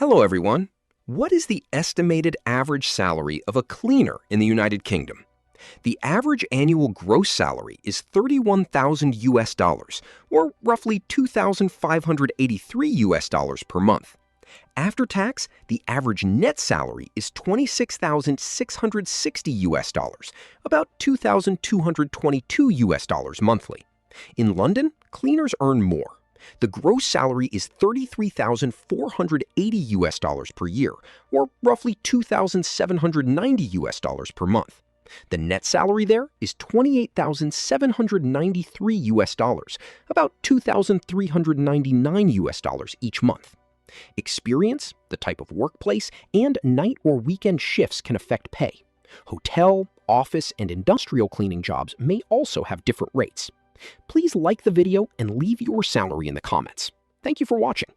Hello, everyone. What is the estimated average salary of a cleaner in the United Kingdom? The average annual gross salary is 31,000 US dollars, or roughly 2,583 US dollars per month. After tax, the average net salary is 26,660 US dollars, about 2,222 US dollars monthly. In London, cleaners earn more. The gross salary is 33,480 US dollars per year, or roughly 2,790 US dollars per month. The net salary there is 28,793 US dollars, about 2,399 US dollars each month. Experience, the type of workplace, and night or weekend shifts can affect pay. Hotel, office, and industrial cleaning jobs may also have different rates. Please like the video and leave your salary in the comments. Thank you for watching.